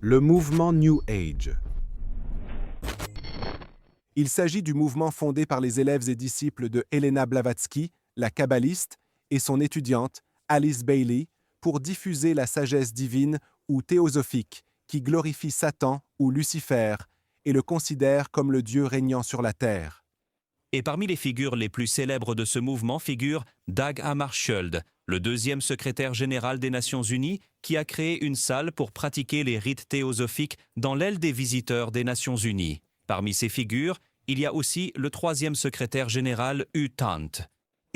Le mouvement New Age. Il s'agit du mouvement fondé par les élèves et disciples de Helena Blavatsky, la kabbaliste, et son étudiante, Alice Bailey, pour diffuser la sagesse divine ou théosophique qui glorifie Satan ou Lucifer et le considère comme le Dieu régnant sur la terre. Et parmi les figures les plus célèbres de ce mouvement figure Dag Hammarskjöld, le deuxième secrétaire général des Nations Unies, qui a créé une salle pour pratiquer les rites théosophiques dans l'aile des visiteurs des Nations Unies. Parmi ces figures, il y a aussi le troisième secrétaire général U Thant.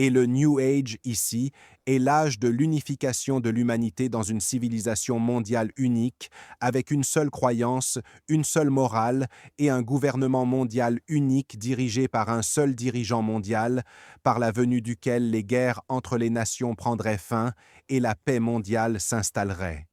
Et le New Age, ici, est l'âge de l'unification de l'humanité dans une civilisation mondiale unique, avec une seule croyance, une seule morale et un gouvernement mondial unique dirigé par un seul dirigeant mondial, par la venue duquel les guerres entre les nations prendraient fin et la paix mondiale s'installerait.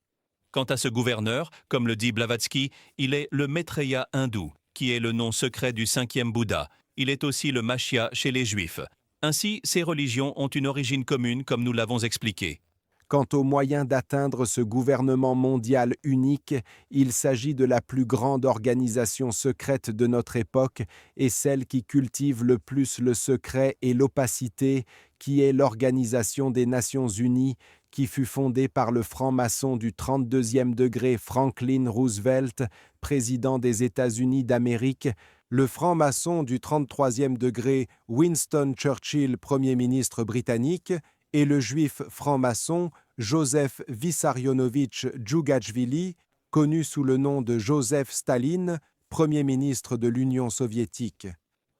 Quant à ce gouverneur, comme le dit Blavatsky, il est le Maitreya hindou, qui est le nom secret du cinquième Bouddha. Il est aussi le Mashiach chez les Juifs. Ainsi, ces religions ont une origine commune, comme nous l'avons expliqué. Quant aux moyens d'atteindre ce gouvernement mondial unique, il s'agit de la plus grande organisation secrète de notre époque et celle qui cultive le plus le secret et l'opacité, qui est l'Organisation des Nations Unies, qui fut fondée par le franc-maçon du 32e degré Franklin Roosevelt, président des États-Unis d'Amérique, le franc-maçon du 33e degré Winston Churchill, Premier ministre britannique, et le juif franc-maçon Joseph Vissarionovitch Djougachvili, connu sous le nom de Joseph Staline, Premier ministre de l'Union soviétique.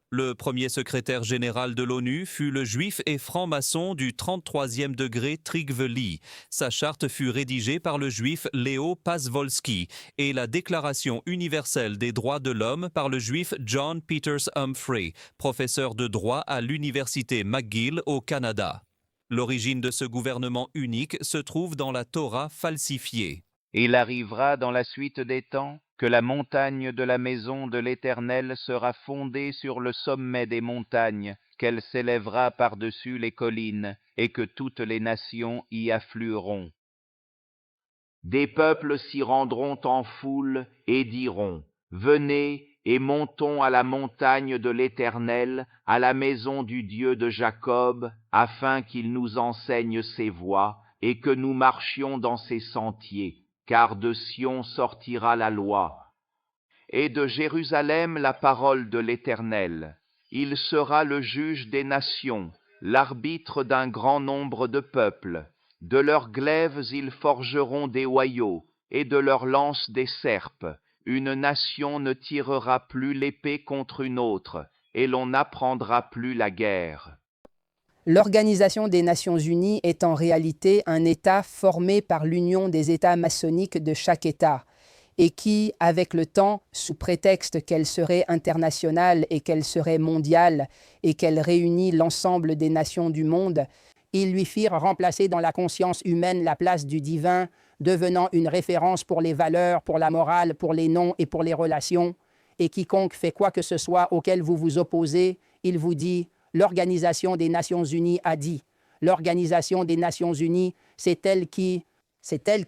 Le premier secrétaire général de l'ONU fut le juif et franc-maçon du 33e degré Trygve Lie. Sa charte fut rédigée par le juif Léo Pasvolsky et la Déclaration universelle des droits de l'homme par le juif John Peters Humphrey, professeur de droit à l'université McGill au Canada. L'origine de ce gouvernement unique se trouve dans la Torah falsifiée. Il arrivera dans la suite des temps que la montagne de la maison de l'Éternel sera fondée sur le sommet des montagnes, qu'elle s'élèvera par-dessus les collines, et que toutes les nations y afflueront. Des peuples s'y rendront en foule et diront : Venez et montons à la montagne de l'Éternel, à la maison du Dieu de Jacob, afin qu'il nous enseigne ses voies, et que nous marchions dans ses sentiers. Car de Sion sortira la loi, et de Jérusalem la parole de l'Éternel. Il sera le juge des nations, l'arbitre d'un grand nombre de peuples. De leurs glaives ils forgeront des hoyaux, et de leurs lances des serpes. Une nation ne tirera plus l'épée contre une autre, et l'on n'apprendra plus la guerre. L'Organisation des Nations Unies est en réalité un État formé par l'union des États maçonniques de chaque État et qui, avec le temps, sous prétexte qu'elle serait internationale et qu'elle serait mondiale et qu'elle réunit l'ensemble des nations du monde, ils lui firent remplacer dans la conscience humaine la place du divin, devenant une référence pour les valeurs, pour la morale, pour les noms et pour les relations. Et quiconque fait quoi que ce soit auquel vous vous opposez, il vous dit « L'Organisation des Nations Unies a dit. L'Organisation des Nations Unies, c'est elle qui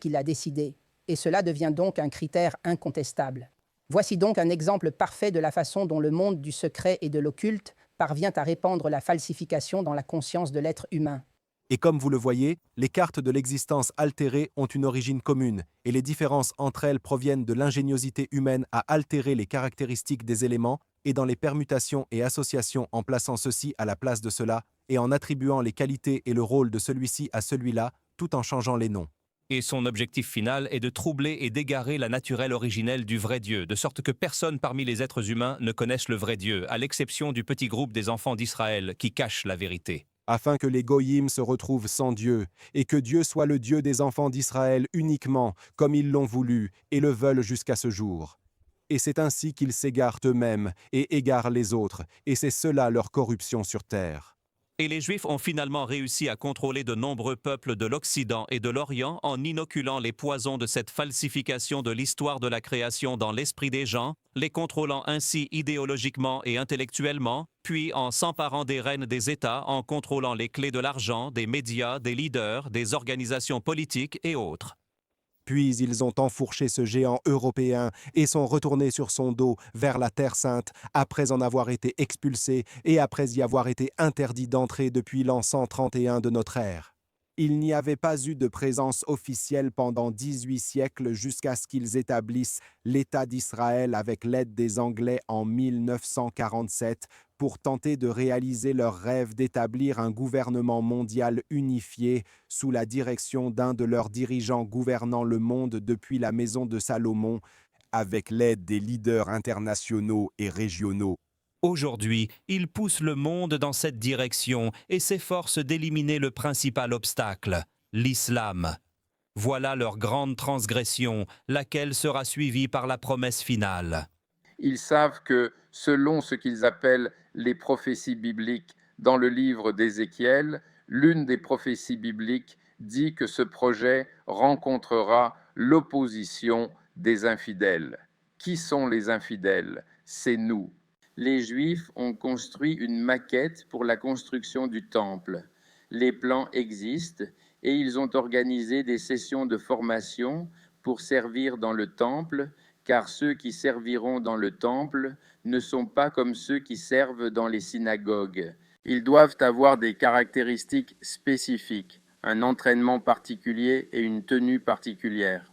l'a décidé. Et cela devient donc un critère incontestable. Voici donc un exemple parfait de la façon dont le monde du secret et de l'occulte parvient à répandre la falsification dans la conscience de l'être humain. Et comme vous le voyez, les cartes de l'existence altérée ont une origine commune, et les différences entre elles proviennent de l'ingéniosité humaine à altérer les caractéristiques des éléments, et dans les permutations et associations en plaçant ceci à la place de cela, et en attribuant les qualités et le rôle de celui-ci à celui-là, tout en changeant les noms. Et son objectif final est de troubler et d'égarer la naturelle originelle du vrai Dieu, de sorte que personne parmi les êtres humains ne connaisse le vrai Dieu, à l'exception du petit groupe des enfants d'Israël qui cache la vérité. Afin que les goyim se retrouvent sans Dieu, et que Dieu soit le Dieu des enfants d'Israël uniquement, comme ils l'ont voulu, et le veulent jusqu'à ce jour. Et c'est ainsi qu'ils s'égarent eux-mêmes, et égarent les autres, et c'est cela leur corruption sur terre. Et les Juifs ont finalement réussi à contrôler de nombreux peuples de l'Occident et de l'Orient en inoculant les poisons de cette falsification de l'histoire de la création dans l'esprit des gens, les contrôlant ainsi idéologiquement et intellectuellement, puis en s'emparant des rênes des États en contrôlant les clés de l'argent, des médias, des leaders, des organisations politiques et autres. Puis ils ont enfourché ce géant européen et sont retournés sur son dos vers la Terre Sainte après en avoir été expulsés et après y avoir été interdits d'entrer depuis l'an 131 de notre ère. Il n'y avait pas eu de présence officielle pendant 18 siècles jusqu'à ce qu'ils établissent l'État d'Israël avec l'aide des Anglais en 1947 pour tenter de réaliser leur rêve d'établir un gouvernement mondial unifié sous la direction d'un de leurs dirigeants gouvernant le monde depuis la maison de Salomon, avec l'aide des leaders internationaux et régionaux. Aujourd'hui, ils poussent le monde dans cette direction et s'efforcent d'éliminer le principal obstacle, l'islam. Voilà leur grande transgression, laquelle sera suivie par la promesse finale. Ils savent que, selon ce qu'ils appellent les prophéties bibliques dans le livre d'Ézéchiel, l'une des prophéties bibliques dit que ce projet rencontrera l'opposition des infidèles. Qui sont les infidèles? C'est nous. Les Juifs ont construit une maquette pour la construction du temple. Les plans existent et ils ont organisé des sessions de formation pour servir dans le temple, car ceux qui serviront dans le temple ne sont pas comme ceux qui servent dans les synagogues. Ils doivent avoir des caractéristiques spécifiques, un entraînement particulier et une tenue particulière.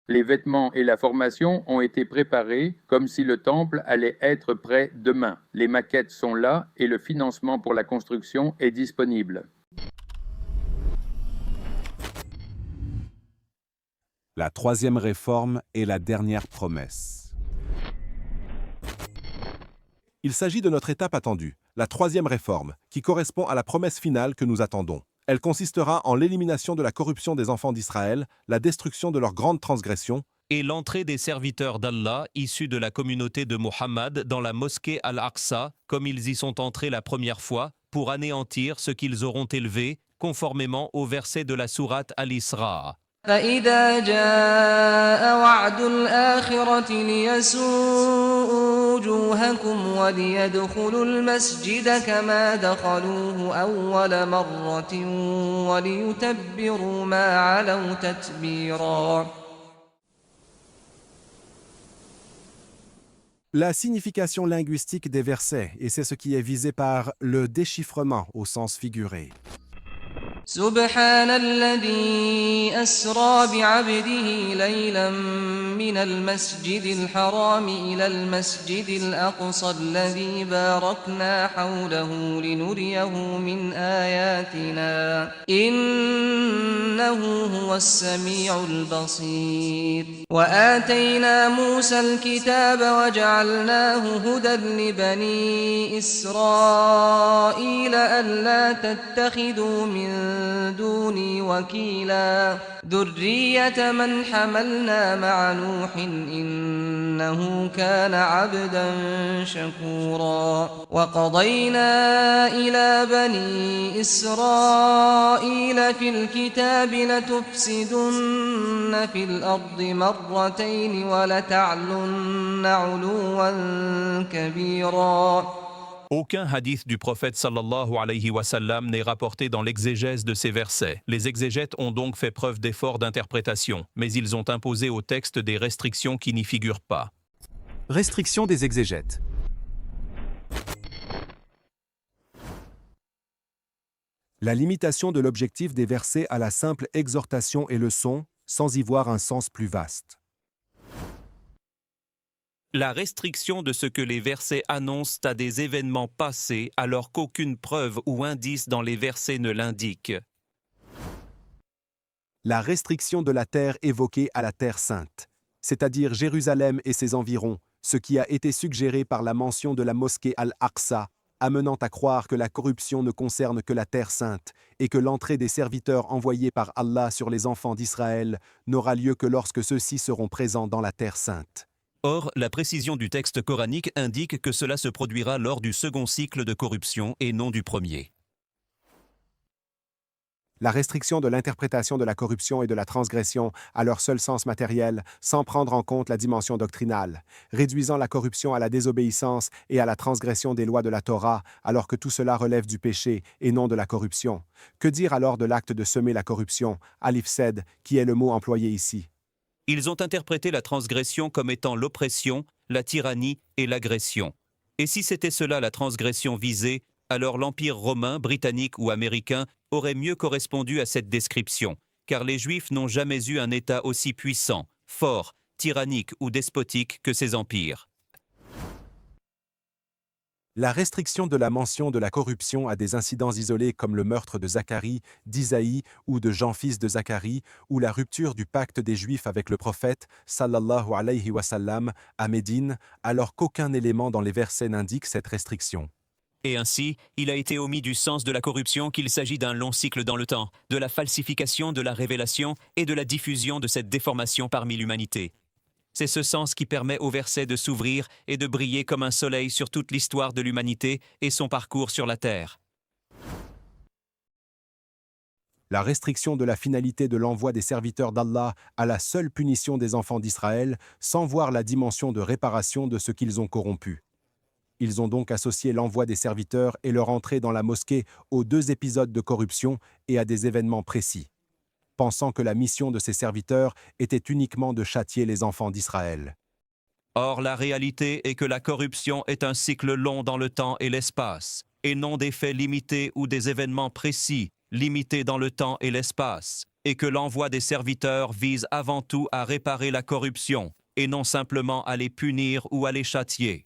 Les vêtements et la formation ont été préparés comme si le temple allait être prêt demain. Les maquettes sont là et le financement pour la construction est disponible. La troisième réforme est la dernière promesse. Il s'agit de notre étape attendue, la troisième réforme, qui correspond à la promesse finale que nous attendons. Elle consistera en l'élimination de la corruption des enfants d'Israël, la destruction de leurs grandes transgressions et l'entrée des serviteurs d'Allah issus de la communauté de Mohammed dans la mosquée Al-Aqsa, comme ils y sont entrés la première fois, pour anéantir ce qu'ils auront élevé, conformément au verset de la sourate Al-Isra. فإذا جاء وعد الآخرة ليسوءوا وجوهكم وليدخلوا المسجد كما دخلوه أول مرة وليتبروا ما علوا تتبيرا. La signification linguistique des versets, et c'est ce qui est visé par le déchiffrement au sens figuré. سبحان الذي أسرى بعبده ليلا من المسجد الحرام إلى المسجد الأقصى الذي باركنا حوله لنريه من آياتنا إنه هو السميع البصير وآتينا موسى الكتاب وجعلناه هدى لبني إسرائيل ألا تتخذوا من دوني وكيلا ذرية من حملنا مع نوح إنه كان عبدا شكورا وقضينا إلى بني إسرائيل في الكتاب لتفسدن في الأرض مرتين ولتعلن علوا كبيرا. Aucun hadith du prophète sallallahu alayhi wa sallam n'est rapporté dans l'exégèse de ces versets. Les exégètes ont donc fait preuve d'efforts d'interprétation, mais ils ont imposé au texte des restrictions qui n'y figurent pas. Restriction des exégètes. La limitation de l'objectif des versets à la simple exhortation et leçon, sans y voir un sens plus vaste. La restriction de ce que les versets annoncent à des événements passés alors qu'aucune preuve ou indice dans les versets ne l'indique. La restriction de la terre évoquée à la terre sainte, c'est-à-dire Jérusalem et ses environs, ce qui a été suggéré par la mention de la mosquée Al-Aqsa, amenant à croire que la corruption ne concerne que la terre sainte et que l'entrée des serviteurs envoyés par Allah sur les enfants d'Israël n'aura lieu que lorsque ceux-ci seront présents dans la terre sainte. Or, la précision du texte coranique indique que cela se produira lors du second cycle de corruption et non du premier. La restriction de l'interprétation de la corruption et de la transgression à leur seul sens matériel, sans prendre en compte la dimension doctrinale, réduisant la corruption à la désobéissance et à la transgression des lois de la Torah, alors que tout cela relève du péché et non de la corruption. Que dire alors de l'acte de semer la corruption, alifsed, qui est le mot employé ici? Ils ont interprété la transgression comme étant l'oppression, la tyrannie et l'agression. Et si c'était cela la transgression visée, alors l'Empire romain, britannique ou américain aurait mieux correspondu à cette description, car les Juifs n'ont jamais eu un État aussi puissant, fort, tyrannique ou despotique que ces empires. La restriction de la mention de la corruption à des incidents isolés comme le meurtre de Zacharie, d'Isaïe ou de Jean fils de Zacharie, ou la rupture du pacte des Juifs avec le prophète, sallallahu alayhi wa sallam, à Médine, alors qu'aucun élément dans les versets n'indique cette restriction. Et ainsi, il a été omis du sens de la corruption qu'il s'agit d'un long cycle dans le temps, de la falsification de la révélation et de la diffusion de cette déformation parmi l'humanité. C'est ce sens qui permet au verset de s'ouvrir et de briller comme un soleil sur toute l'histoire de l'humanité et son parcours sur la terre. La restriction de la finalité de l'envoi des serviteurs d'Allah à la seule punition des enfants d'Israël, sans voir la dimension de réparation de ce qu'ils ont corrompu. Ils ont donc associé l'envoi des serviteurs et leur entrée dans la mosquée aux 2 épisodes de corruption et à des événements précis, pensant que la mission de ces serviteurs était uniquement de châtier les enfants d'Israël. Or, la réalité est que la corruption est un cycle long dans le temps et l'espace, et non des faits limités ou des événements précis, limités dans le temps et l'espace, et que l'envoi des serviteurs vise avant tout à réparer la corruption, et non simplement à les punir ou à les châtier.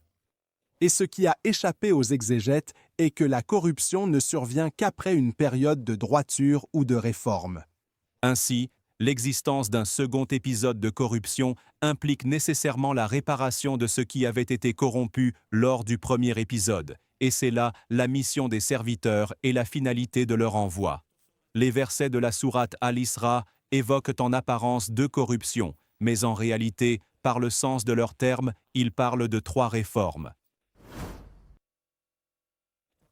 Et ce qui a échappé aux exégètes est que la corruption ne survient qu'après une période de droiture ou de réforme. Ainsi, l'existence d'un second épisode de corruption implique nécessairement la réparation de ce qui avait été corrompu lors du premier épisode, et c'est là la mission des serviteurs et la finalité de leur envoi. Les versets de la sourate Al-Isra évoquent en apparence 2 corruptions, mais en réalité, par le sens de leurs termes, ils parlent de 3 réformes.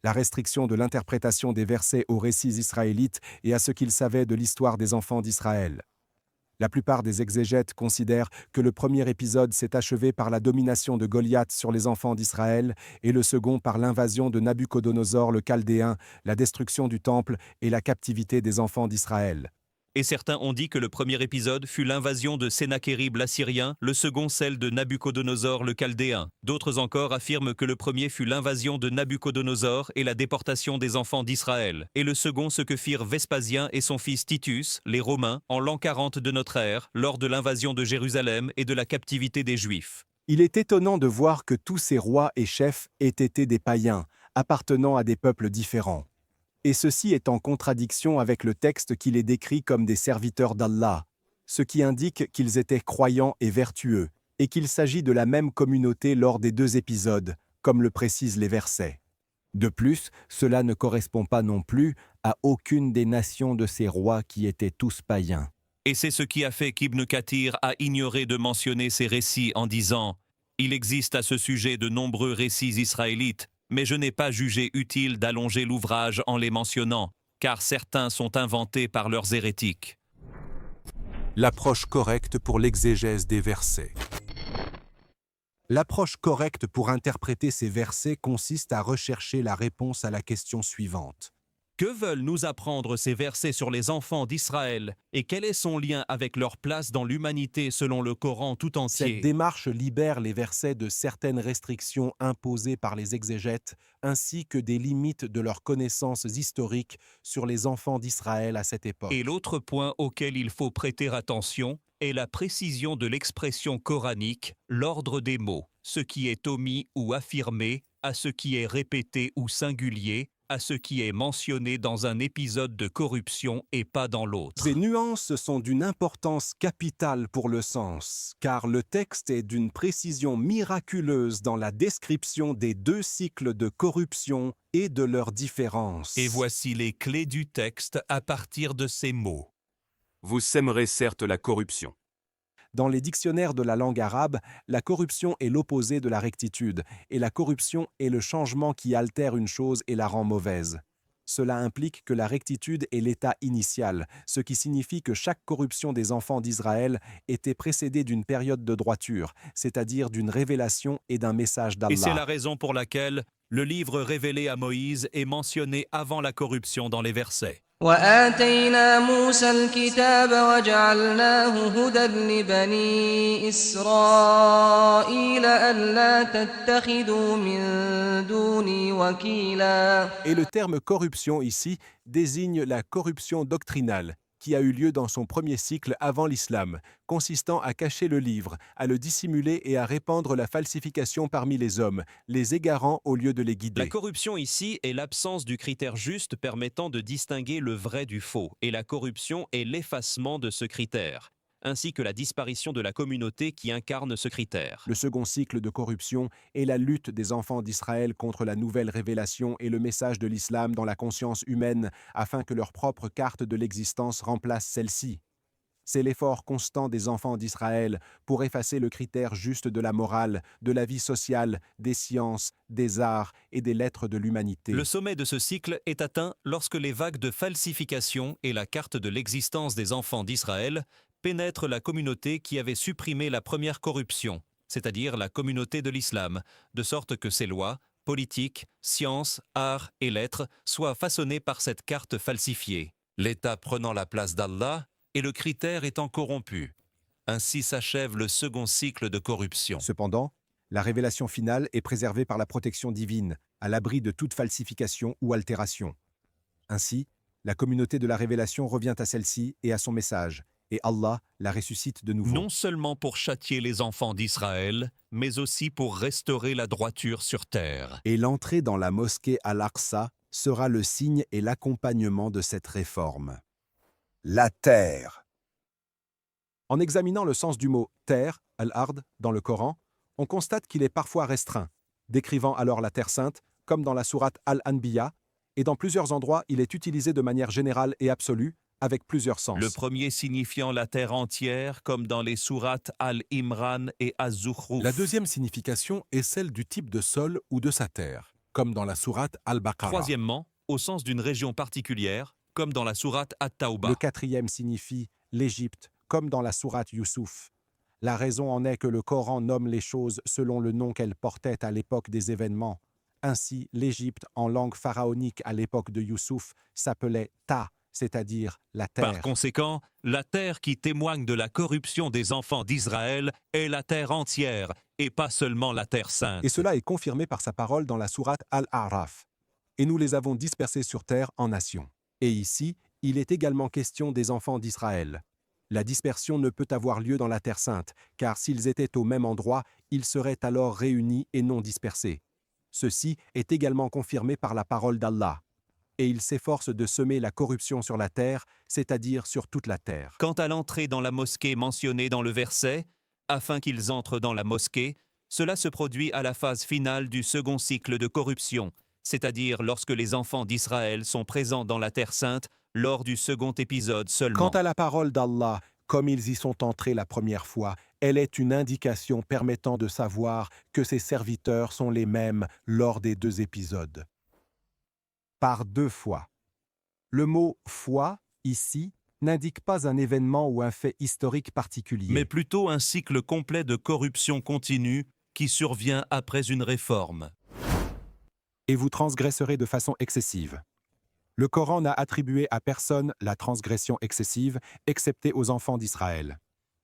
La restriction de l'interprétation des versets aux récits israélites et à ce qu'ils savaient de l'histoire des enfants d'Israël. La plupart des exégètes considèrent que le premier épisode s'est achevé par la domination de Goliath sur les enfants d'Israël et le second par l'invasion de Nabuchodonosor le Chaldéen, la destruction du temple et la captivité des enfants d'Israël. Et certains ont dit que le premier épisode fut l'invasion de Sennachérib l'Assyrien, le second celle de Nabuchodonosor le Chaldéen. D'autres encore affirment que le premier fut l'invasion de Nabuchodonosor et la déportation des enfants d'Israël, et le second ce que firent Vespasien et son fils Titus, les Romains, en l'an 40 de notre ère, lors de l'invasion de Jérusalem et de la captivité des Juifs. Il est étonnant de voir que tous ces rois et chefs aient été des païens, appartenant à des peuples différents. Et ceci est en contradiction avec le texte qui les décrit comme des serviteurs d'Allah, ce qui indique qu'ils étaient croyants et vertueux, et qu'il s'agit de la même communauté lors des 2 épisodes, comme le précisent les versets. De plus, cela ne correspond pas non plus à aucune des nations de ces rois qui étaient tous païens. Et c'est ce qui a fait qu'Ibn Kathir a ignoré de mentionner ces récits en disant « Il existe à ce sujet de nombreux récits israélites, mais je n'ai pas jugé utile d'allonger l'ouvrage en les mentionnant, car certains sont inventés par leurs hérétiques. » L'approche correcte pour l'exégèse des versets. L'approche correcte pour interpréter ces versets consiste à rechercher la réponse à la question suivante. Que veulent nous apprendre ces versets sur les enfants d'Israël et quel est son lien avec leur place dans l'humanité selon le Coran tout entier? Cette démarche libère les versets de certaines restrictions imposées par les exégètes ainsi que des limites de leurs connaissances historiques sur les enfants d'Israël à cette époque. Et l'autre point auquel il faut prêter attention est la précision de l'expression coranique, l'ordre des mots, ce qui est omis ou affirmé, à ce qui est répété ou singulier, à ce qui est mentionné dans un épisode de corruption et pas dans l'autre. Ces nuances sont d'une importance capitale pour le sens, car le texte est d'une précision miraculeuse dans la description des 2 cycles de corruption et de leurs différences. Et voici les clés du texte à partir de ces mots. Vous sèmerez certes la corruption. Dans les dictionnaires de la langue arabe, la corruption est l'opposé de la rectitude, et la corruption est le changement qui altère une chose et la rend mauvaise. Cela implique que la rectitude est l'état initial, ce qui signifie que chaque corruption des enfants d'Israël était précédée d'une période de droiture, c'est-à-dire d'une révélation et d'un message Et c'est la d'Allah. raison pour laquelle le livre révélé à Moïse est mentionné avant la corruption dans les versets. وآتينا موسى الكتاب وجعلناه هدى لبني إسرائيل ألا تتخذوا من دوني وكيلا. Et le terme corruption ici désigne la corruption doctrinale qui a eu lieu dans son premier cycle avant l'islam, consistant à cacher le livre, à le dissimuler et à répandre la falsification parmi les hommes, les égarant au lieu de les La guider. corruption ici est l'absence du critère juste permettant de distinguer le vrai du faux, et la corruption est l'effacement de ce critère, ainsi que la disparition de la communauté qui incarne ce critère. Le second cycle de corruption est la lutte des enfants d'Israël contre la nouvelle révélation et le message de l'islam dans la conscience humaine afin que leur propre carte de l'existence remplace celle-ci. C'est l'effort constant des enfants d'Israël pour effacer le critère juste de la morale, de la vie sociale, des sciences, des arts et des lettres de l'humanité. Le sommet de ce cycle est atteint lorsque les vagues de falsification et la carte de l'existence des enfants d'Israël pénètrent la communauté qui avait supprimé la première corruption, c'est-à-dire la communauté de l'islam, de sorte que ses lois, politiques, sciences, arts et lettres soient façonnées par cette carte falsifiée, l'État prenant la place d'Allah et le critère étant corrompu. Ainsi s'achève le second cycle de corruption. Cependant, la révélation finale est préservée par la protection divine, à l'abri de toute falsification ou altération. Ainsi, la communauté de la révélation revient à celle-ci et à son message, et Allah la ressuscite de nouveau. Non seulement pour châtier les enfants d'Israël, mais aussi pour restaurer la droiture sur terre. Et l'entrée dans la mosquée Al-Aqsa sera le signe et l'accompagnement de cette réforme. La terre. En examinant le sens du mot « terre », al-ard, dans le Coran, on constate qu'il est parfois restreint, décrivant alors la terre sainte, comme dans la sourate Al-Anbiya, et dans plusieurs endroits il est utilisé de manière générale et absolue, avec plusieurs sens. Le premier signifiant la terre entière, comme dans les sourates Al-Imran et Az-Zukhruf. La deuxième signification est celle du type de sol ou de sa terre, comme dans la sourate Al-Baqarah. Troisièmement, au sens d'une région particulière, comme dans la sourate At-Tawbah. Le quatrième signifie l'Égypte, comme dans la sourate Youssouf. La raison en est que le Coran nomme les choses selon le nom qu'elles portaient à l'époque des événements. Ainsi, l'Égypte, en langue pharaonique à l'époque de Youssouf, s'appelait Ta, c'est-à-dire la terre. Par conséquent, la terre qui témoigne de la corruption des enfants d'Israël est la terre entière, et pas seulement la terre sainte. Et cela est confirmé par sa parole dans la sourate Al-A'raf. Et nous les avons dispersés sur terre en nations. Et ici, il est également question des enfants d'Israël. La dispersion ne peut avoir lieu dans la terre sainte, car s'ils étaient au même endroit, ils seraient alors réunis et non dispersés. Ceci est également confirmé par la parole d'Allah. Et il s'efforce de semer la corruption sur la terre, c'est-à-dire sur toute la terre. Quant à l'entrée dans la mosquée mentionnée dans le verset, afin qu'ils entrent dans la mosquée, cela se produit à la phase finale du second cycle de corruption, c'est-à-dire lorsque les enfants d'Israël sont présents dans la terre sainte lors du second épisode seulement. Quant à la parole d'Allah, comme ils y sont entrés la première fois, elle est une indication permettant de savoir que ses serviteurs sont les mêmes lors des deux épisodes. Par deux fois. Le mot « fois » ici n'indique pas un événement ou un fait historique particulier. Mais plutôt un cycle complet de corruption continue qui survient après une réforme. Et vous transgresserez de façon excessive. Le Coran n'a attribué à personne la transgression excessive, excepté aux enfants d'Israël.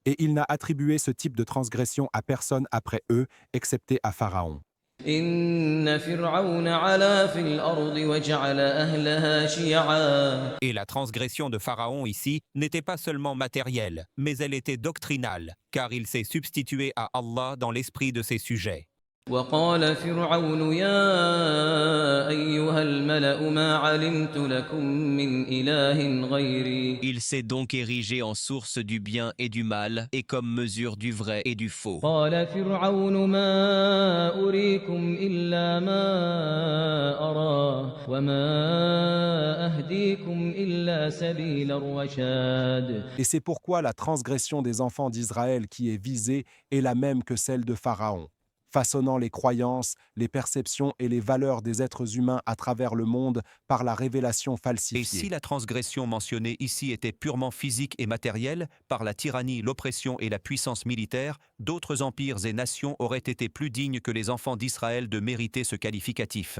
Et il n'a attribué ce type de transgression à personne après eux, excepté à Pharaon. إن فرعون علا في الأرض وجعل أهلها شيعا. Et la transgression de Pharaon ici n'était pas seulement matérielle, mais elle était doctrinale, car il s'est substitué à Allah dans l'esprit de ses sujets. وقال فرعون يا أيها الملأ ما علمت لكم من إله غيري. Il s'est donc érigé en source du bien et du mal, et comme mesure du vrai et du faux. قال فرعون ما أريكم إلا ما أرى وما أهديكم إلا سبيل الرشاد. Et c'est pourquoi la transgression des enfants d'Israël qui est visée est la même que celle de Pharaon. façonnant les croyances, les perceptions et les valeurs des êtres humains à travers le monde par la révélation falsifiée. Et si la transgression mentionnée ici était purement physique et matérielle, par la tyrannie, l'oppression et la puissance militaire, d'autres empires et nations auraient été plus dignes que les enfants d'Israël de mériter ce qualificatif.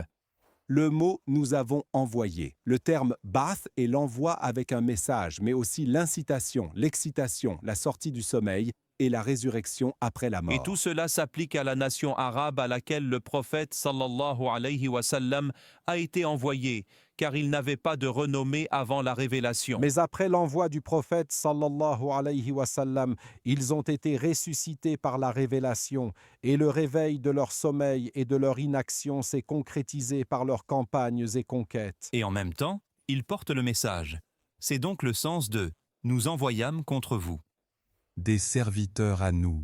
Le mot « nous avons envoyé ». Le terme « ba'th » est l'envoi avec un message, mais aussi l'incitation, l'excitation, la sortie du sommeil et la résurrection après la mort. Et tout cela s'applique à la nation arabe à laquelle le prophète sallallahu alayhi wa sallam a été envoyé, car il n'avait pas de renommée avant la révélation. Mais après l'envoi du prophète sallallahu alayhi wa sallam, ils ont été ressuscités par la révélation, et le réveil de leur sommeil et de leur inaction s'est concrétisé par leurs campagnes et conquêtes. Et en même temps, ils portent le message. C'est donc le sens de « nous envoyâmes contre vous ». Des serviteurs à nous.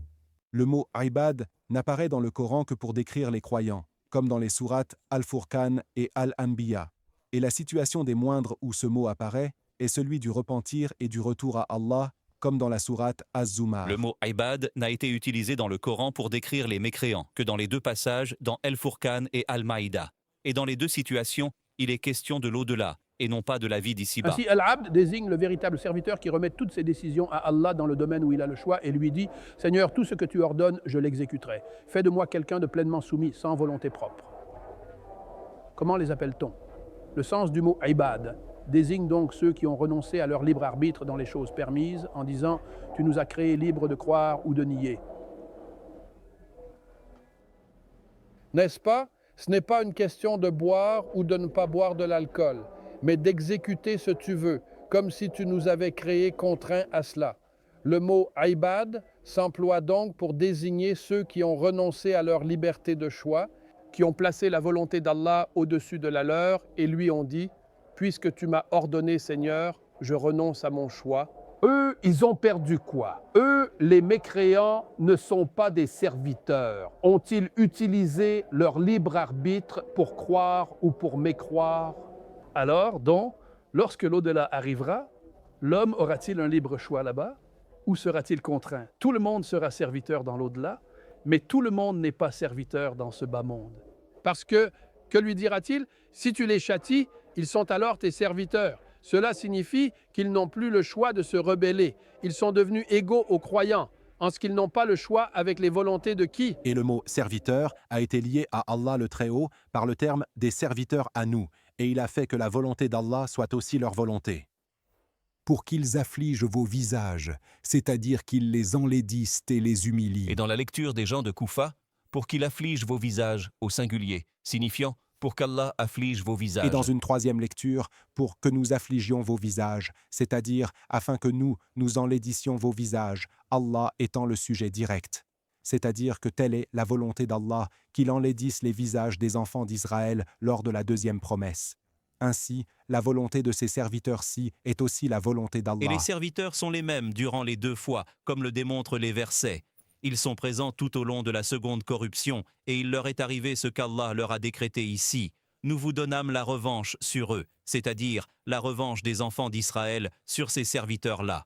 Le mot « ibad » n'apparaît dans le Coran que pour décrire les croyants, comme dans les sourates Al-Furqan et Al-Anbiya. Et la situation des moindres où ce mot apparaît est celui du repentir et du retour à Allah, comme dans la sourate Az-Zumar. Le mot « ibad » n'a été utilisé dans le Coran pour décrire les mécréants que dans les deux passages dans Al-Furqan et Al-Maïda. Et dans les deux situations, il est question de l'au-delà, et non pas de la vie d'ici-bas. Ainsi, Al-Abd désigne le véritable serviteur qui remet toutes ses décisions à Allah dans le domaine où il a le choix et lui dit « Seigneur, tout ce que tu ordonnes, je l'exécuterai. Fais de moi quelqu'un de pleinement soumis, sans volonté propre. » Comment les appelle-t-on? Le sens du mot « ibad » désigne donc ceux qui ont renoncé à leur libre arbitre dans les choses permises en disant « Tu nous as créés libres de croire ou de nier. » N'est-ce pas? Ce n'est pas une question de boire ou de ne pas boire de l'alcool, mais d'exécuter ce que tu veux, comme si tu nous avais créés contraints à cela. Le mot « ibad » s'emploie donc pour désigner ceux qui ont renoncé à leur liberté de choix, qui ont placé la volonté d'Allah au-dessus de la leur et lui ont dit « Puisque tu m'as ordonné, Seigneur, je renonce à mon choix. » Eux, ils ont perdu quoi? Eux, les mécréants, ne sont pas des serviteurs. Ont-ils utilisé leur libre arbitre pour croire ou pour mécroire? Alors, donc, lorsque l'au-delà arrivera, l'homme aura-t-il un libre choix là-bas ou sera-t-il contraint? Tout le monde sera serviteur dans l'au-delà, mais tout le monde n'est pas serviteur dans ce bas monde. Parce que lui dira-t-il? Si tu les châties, ils sont alors tes serviteurs. Cela signifie qu'ils n'ont plus le choix de se rebeller. Ils sont devenus égaux aux croyants, en ce qu'ils n'ont pas le choix avec les volontés de qui? Et le mot « serviteur » a été lié à Allah le Très-Haut par le terme « des serviteurs à nous », et il a fait que la volonté d'Allah soit aussi leur volonté. Pour qu'ils affligent vos visages, c'est-à-dire qu'ils les enlaidissent et les humilient. Et dans la lecture des gens de Koufa, pour qu'il afflige vos visages au singulier, signifiant pour qu'Allah afflige vos visages. Et dans une troisième lecture, pour que nous affligions vos visages, c'est-à-dire afin que nous enlaidissions vos visages, Allah étant le sujet direct. C'est-à-dire que telle est la volonté d'Allah, qu'il enlaidisse les visages des enfants d'Israël lors de la deuxième promesse. Ainsi, la volonté de ces serviteurs-ci est aussi la volonté d'Allah. Et les serviteurs sont les mêmes durant les deux fois, comme le démontrent les versets. Ils sont présents tout au long de la seconde corruption, et il leur est arrivé ce qu'Allah leur a décrété ici. Nous vous donnâmes la revanche sur eux, c'est-à-dire la revanche des enfants d'Israël sur ces serviteurs-là.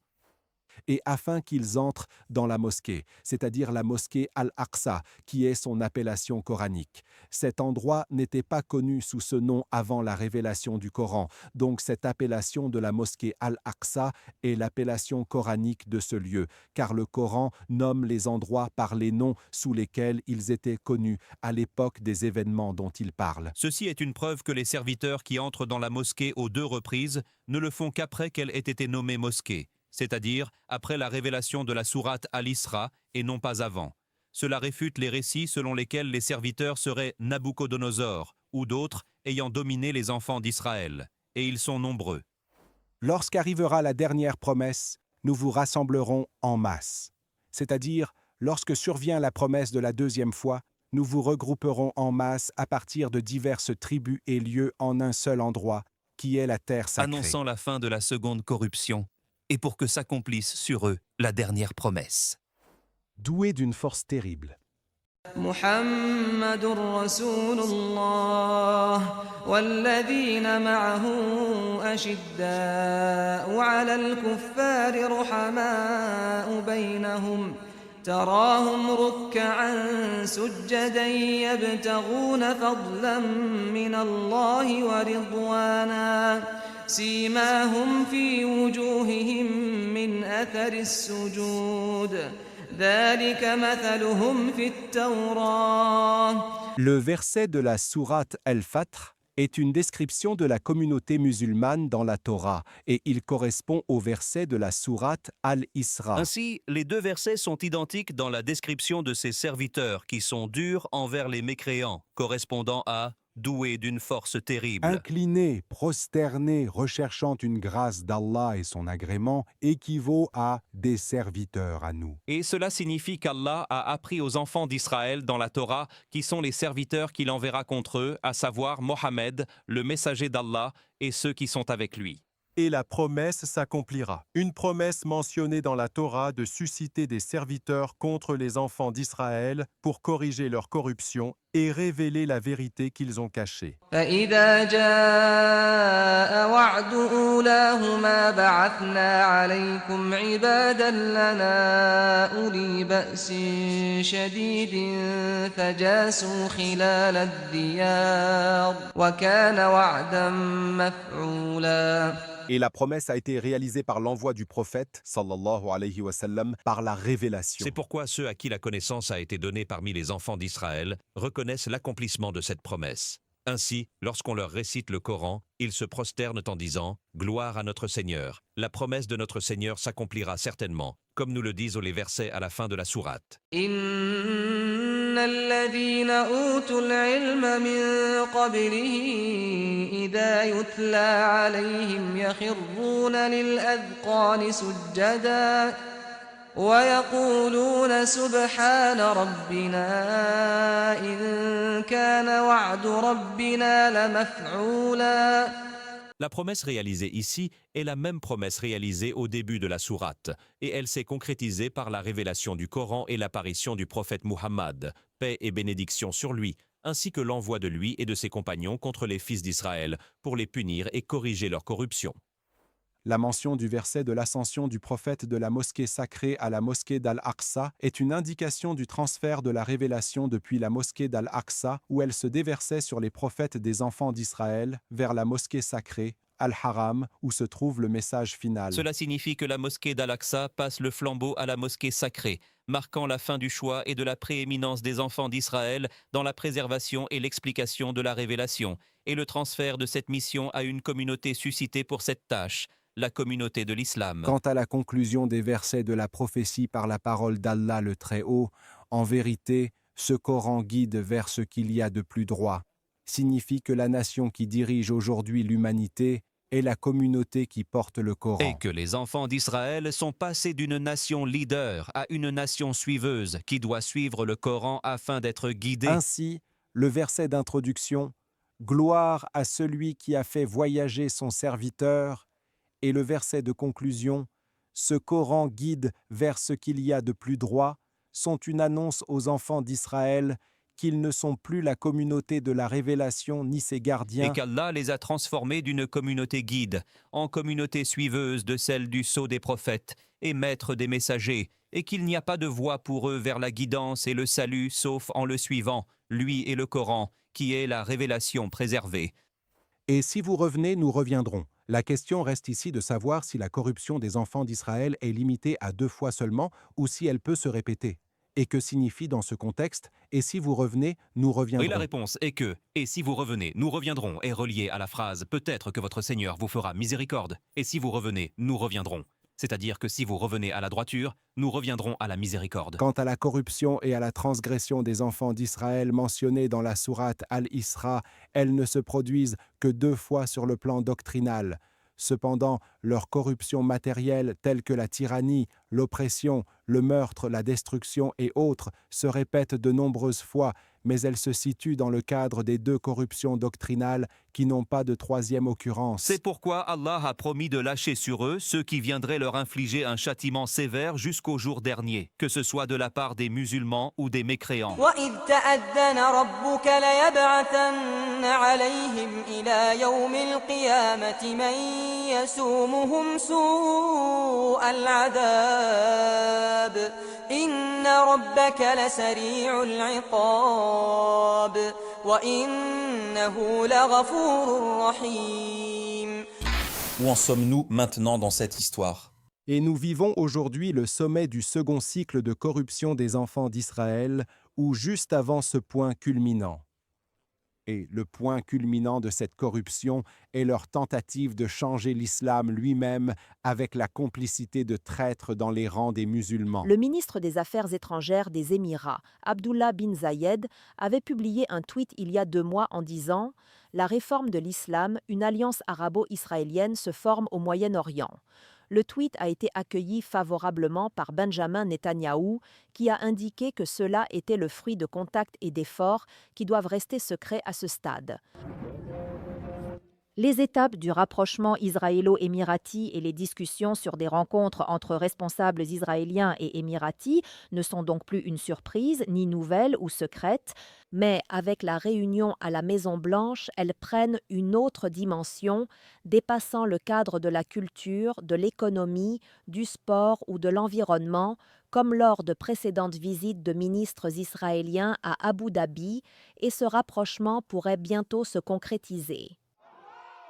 Et afin qu'ils entrent dans la mosquée, c'est-à-dire la mosquée Al-Aqsa, qui est son appellation coranique. Cet endroit n'était pas connu sous ce nom avant la révélation du Coran, donc cette appellation de la mosquée Al-Aqsa est l'appellation coranique de ce lieu, car le Coran nomme les endroits par les noms sous lesquels ils étaient connus à l'époque des événements dont il parle. Ceci est une preuve que les serviteurs qui entrent dans la mosquée aux deux reprises ne le font qu'après qu'elle ait été nommée mosquée, c'est-à-dire après la révélation de la sourate Al-Isra et non pas avant. Cela réfute les récits selon lesquels les serviteurs seraient Nabuchodonosor ou d'autres ayant dominé les enfants d'Israël. Et ils sont nombreux. Lorsqu'arrivera la dernière promesse, nous vous rassemblerons en masse. C'est-à-dire, lorsque survient la promesse de la deuxième fois, nous vous regrouperons en masse à partir de diverses tribus et lieux en un seul endroit, qui est la terre sacrée. Annonçant la fin de la seconde corruption, et pour que s'accomplisse sur eux la dernière promesse. Doués d'une force terrible. محمد رسول الله والذين معه أشداء على الكفار رحماء بينهم تراهم ركعا سجدا يبتغون فضلا من الله ورضوانا سيماهم في وجوههم من أثر السجود ذلك مثلهم في التوراة. Le verset de la sourate Al-Fatr est une description de la communauté musulmane dans la Torah et il correspond au verset de la sourate Al-Isra. Ainsi, les deux versets sont identiques dans la description de ces serviteurs qui sont durs envers les mécréants, correspondant à doués d'une force terrible. Incliné, prosterné, recherchant une grâce d'Allah et son agrément équivaut à des serviteurs à nous. Et cela signifie qu'Allah a appris aux enfants d'Israël dans la Torah qui sont les serviteurs qu'il enverra contre eux, à savoir Mohammed, le messager d'Allah, et ceux qui sont avec lui. Et la promesse s'accomplira. Une promesse mentionnée dans la Torah de susciter des serviteurs contre les enfants d'Israël pour corriger leur corruption et révéler la vérité qu'ils ont cachée. فإذا جاء وعد أولاهما بعثنا عليكم عبادا لنا أولي بأس شديد فجاسوا خلال الديار وكان وعدا مفعولا. Et la promesse a été réalisée par l'envoi du prophète, sallallahu alayhi wa sallam, par la révélation. C'est pourquoi ceux à qui la connaissance a été donnée parmi les enfants d'Israël reconnaissent l'accomplissement de cette promesse. Ainsi, lorsqu'on leur récite le Coran, ils se prosternent en disant « Gloire à notre Seigneur ». La promesse de notre Seigneur s'accomplira certainement, comme nous le disent les versets à la fin de la sourate. إن الذين أوتوا العلم من قبله إذا يتلى عليهم يخرون للأذقان سجدا ويقولون سبحان ربنا إن كان وعد ربنا لمفعولا. La promesse réalisée ici est la même promesse réalisée au début de la sourate, et elle s'est concrétisée par la révélation du Coran et l'apparition du prophète Muhammad, paix et bénédiction sur lui, ainsi que l'envoi de lui et de ses compagnons contre les fils d'Israël pour les punir et corriger leur corruption. La mention du verset de l'ascension du prophète de la mosquée sacrée à la mosquée d'Al-Aqsa est une indication du transfert de la révélation depuis la mosquée d'Al-Aqsa, où elle se déversait sur les prophètes des enfants d'Israël, vers la mosquée sacrée, Al-Haram, où se trouve le message final. Cela signifie que la mosquée d'Al-Aqsa passe le flambeau à la mosquée sacrée, marquant la fin du choix et de la prééminence des enfants d'Israël dans la préservation et l'explication de la révélation, et le transfert de cette mission à une communauté suscitée pour cette tâche, la communauté de l'islam. Quant à la conclusion des versets de la prophétie par la parole d'Allah le Très-Haut, en vérité, ce Coran guide vers ce qu'il y a de plus droit, signifie que la nation qui dirige aujourd'hui l'humanité est la communauté qui porte le Coran. Et que les enfants d'Israël sont passés d'une nation leader à une nation suiveuse qui doit suivre le Coran afin d'être guidée. Ainsi, le verset d'introduction « Gloire à celui qui a fait voyager son serviteur » et le verset de conclusion « Ce Coran guide vers ce qu'il y a de plus droit » sont une annonce aux enfants d'Israël qu'ils ne sont plus la communauté de la révélation ni ses gardiens. Et qu'Allah les a transformés d'une communauté guide en communauté suiveuse de celle du sceau des prophètes et maître des messagers, et qu'il n'y a pas de voie pour eux vers la guidance et le salut sauf en le suivant, lui et le Coran, qui est la révélation préservée. Et si vous revenez, nous reviendrons. La question reste ici de savoir si la corruption des enfants d'Israël est limitée à 2 fois seulement ou si elle peut se répéter. Et que signifie dans ce contexte « et si vous revenez, nous reviendrons » Oui, la réponse est que « et si vous revenez, nous reviendrons » est reliée à la phrase « peut-être que votre Seigneur vous fera miséricorde » et si vous revenez, nous reviendrons. C'est-à-dire que si vous revenez à la droiture, nous reviendrons à la miséricorde. Quant à la corruption et à la transgression des enfants d'Israël mentionnées dans la sourate Al-Isra, elles ne se produisent que 2 fois sur le plan doctrinal. Cependant, leur corruption matérielle telle que la tyrannie, l'oppression, le meurtre, la destruction et autres se répètent de nombreuses fois, mais elles se situent dans le cadre des 2 corruptions doctrinales qui n'ont pas de 3e occurrence. C'est pourquoi Allah a promis de lâcher sur eux ceux qui viendraient leur infliger un châtiment sévère jusqu'au jour dernier, que ce soit de la part des musulmans ou des mécréants. وَإِذْ تَأَذَّنَ رَبُّكَ لَيَبْعَثَنَّ عَلَيْهِمْ إِلَى يَوْمِ الْقِيَامَةِ مَنْ يَسُومُهُمْ سُوءَ الْعَذَابِ إن ربك لسريع العقاب وإنه لغفور رحيم. Où en sommes-nous maintenant dans cette histoire? Et nous vivons aujourd'hui le sommet du second cycle de corruption des enfants d'Israël, ou juste avant ce point culminant. Et le point culminant de cette corruption est leur tentative de changer l'islam lui-même avec la complicité de traîtres dans les rangs des musulmans. Le ministre des Affaires étrangères des Émirats, Abdullah bin Zayed, avait publié un tweet il y a 2 mois en disant « La réforme de l'islam, une alliance arabo-israélienne se forme au Moyen-Orient ». Le tweet a été accueilli favorablement par Benjamin Netanyahou, qui a indiqué que cela était le fruit de contacts et d'efforts qui doivent rester secrets à ce stade. Les étapes du rapprochement israélo-émirati et les discussions sur des rencontres entre responsables israéliens et émiratis ne sont donc plus une surprise, ni nouvelle ou secrète, mais avec la réunion à la Maison-Blanche, elles prennent une autre dimension, dépassant le cadre de la culture, de l'économie, du sport ou de l'environnement, comme lors de précédentes visites de ministres israéliens à Abu Dhabi, et ce rapprochement pourrait bientôt se concrétiser.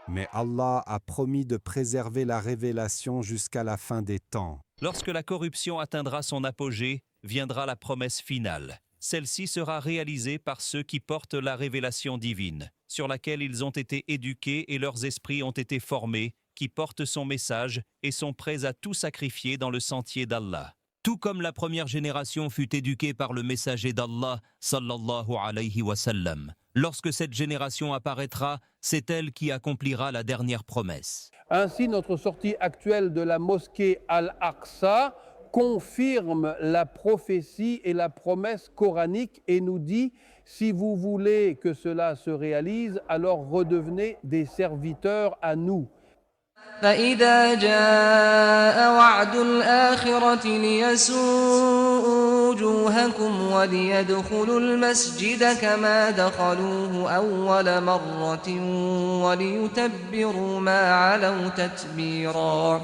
Mais Allah a promis de préserver la révélation jusqu'à la fin des temps. Lorsque la corruption atteindra son apogée, viendra la promesse finale. Celle-ci sera réalisée par ceux qui portent la révélation divine, sur laquelle ils ont été éduqués et leurs esprits ont été formés, qui portent son message et sont prêts à tout sacrifier dans le sentier d'Allah. Tout comme la première génération fut éduquée par le messager d'Allah, sallallahu alayhi wa sallam. Lorsque cette génération apparaîtra, c'est elle qui accomplira la dernière promesse. Ainsi, notre sortie actuelle de la mosquée Al-Aqsa confirme la prophétie et la promesse coranique et nous dit « Si vous voulez que cela se réalise, alors redevenez des serviteurs à nous ». فإذا جاء وعد الآخرة ليسوءوا وجوهكم وليدخلوا المسجد كما دخلوه أول مرة وليتبروا ما علوا تتبيرا.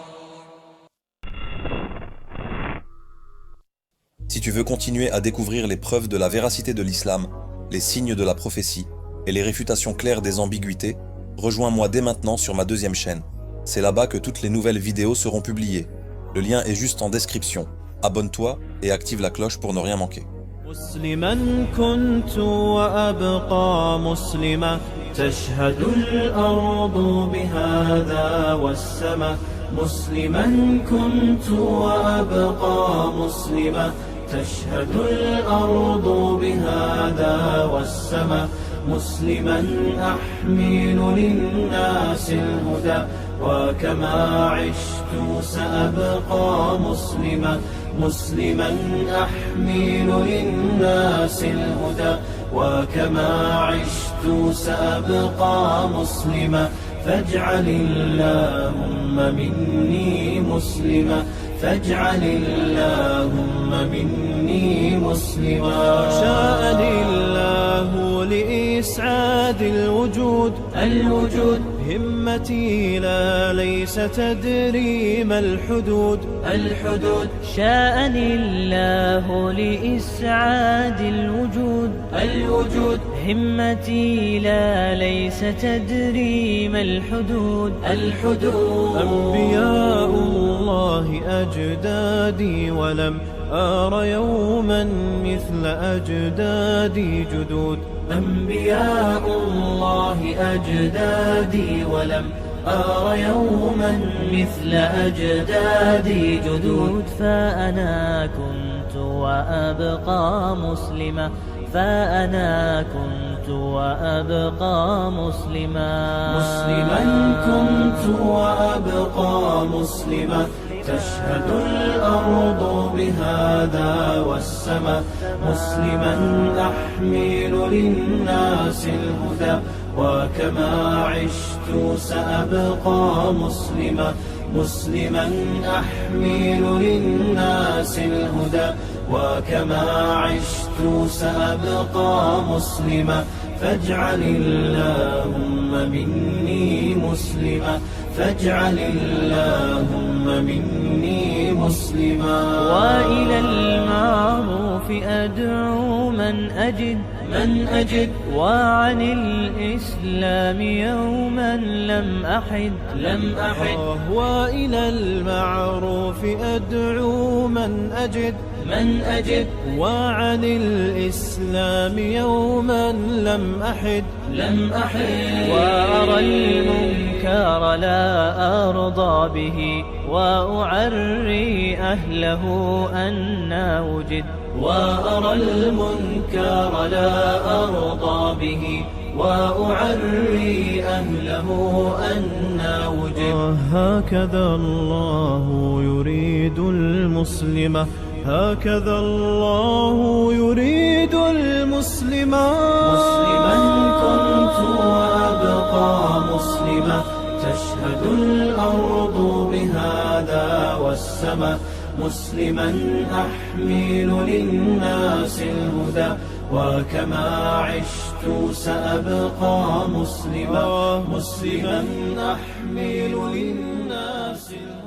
Si tu veux continuer à découvrir les preuves de la véracité de l'islam, les signes de la prophétie et les réfutations claires des ambiguïtés, rejoins-moi dès maintenant sur ma 2e chaîne. C'est là-bas que toutes les nouvelles vidéos seront publiées. Le lien est juste en description. Abonne-toi et active la cloche pour ne rien manquer. مسلما كنت وأبقى مسلما تشهد الأرض بهذا والسماء مسلما كنت وأبقى مسلما تشهد الأرض بهذا والسماء مسلما أحمل للناس الهدى وكما عشت سأبقى مسلما مسلما أحمل للناس الهدى وكما عشت سأبقى مسلما فاجعل اللهم مني مسلما فاجعل اللهم مني مسلما شاءني الله لإسعاد الوجود همتي لا ليس تدري ما الحدود شاءني الله لإسعاد الوجود همتي لا ليس تدري ما الحدود أنبياء الله أجدادي ولم أر يوما مثل أجدادي جدود أنبياء الله أجدادي ولم أر يوما مثل أجدادي جدود فأنا كنت وأبقى مسلما فأنا كنت وأبقى مسلما كنت وأبقى مسلما تشهد الأرض بهذا والسماء مسلما أحمل للناس الهدى وكما عشت سأبقى مسلما أحمل للناس الهدى وكما عشت سأبقى مسلما فاجعل اللهم مني مسلما فاجعل اللهم مني مسلما وإلى المعروف أدعو من أجد وعن الإسلام يوما لم أحد وإلى المعروف أدعو من أجد وعن الإسلام يوما لم أحد وأرى المنكر لا أرضى به وأعري أهله أن وجد وأرى المنكر لا أرضى به وأعري أهله أن وجد هكذا الله يريد المسلم هكذا الله يريد المسلم مسلما كنت وأبقى مسلما تشهد الأرض بهذا والسماء مسلما أحمل للناس الهدى وكما عشت سأبقى مسلما أحمل للناس الهدى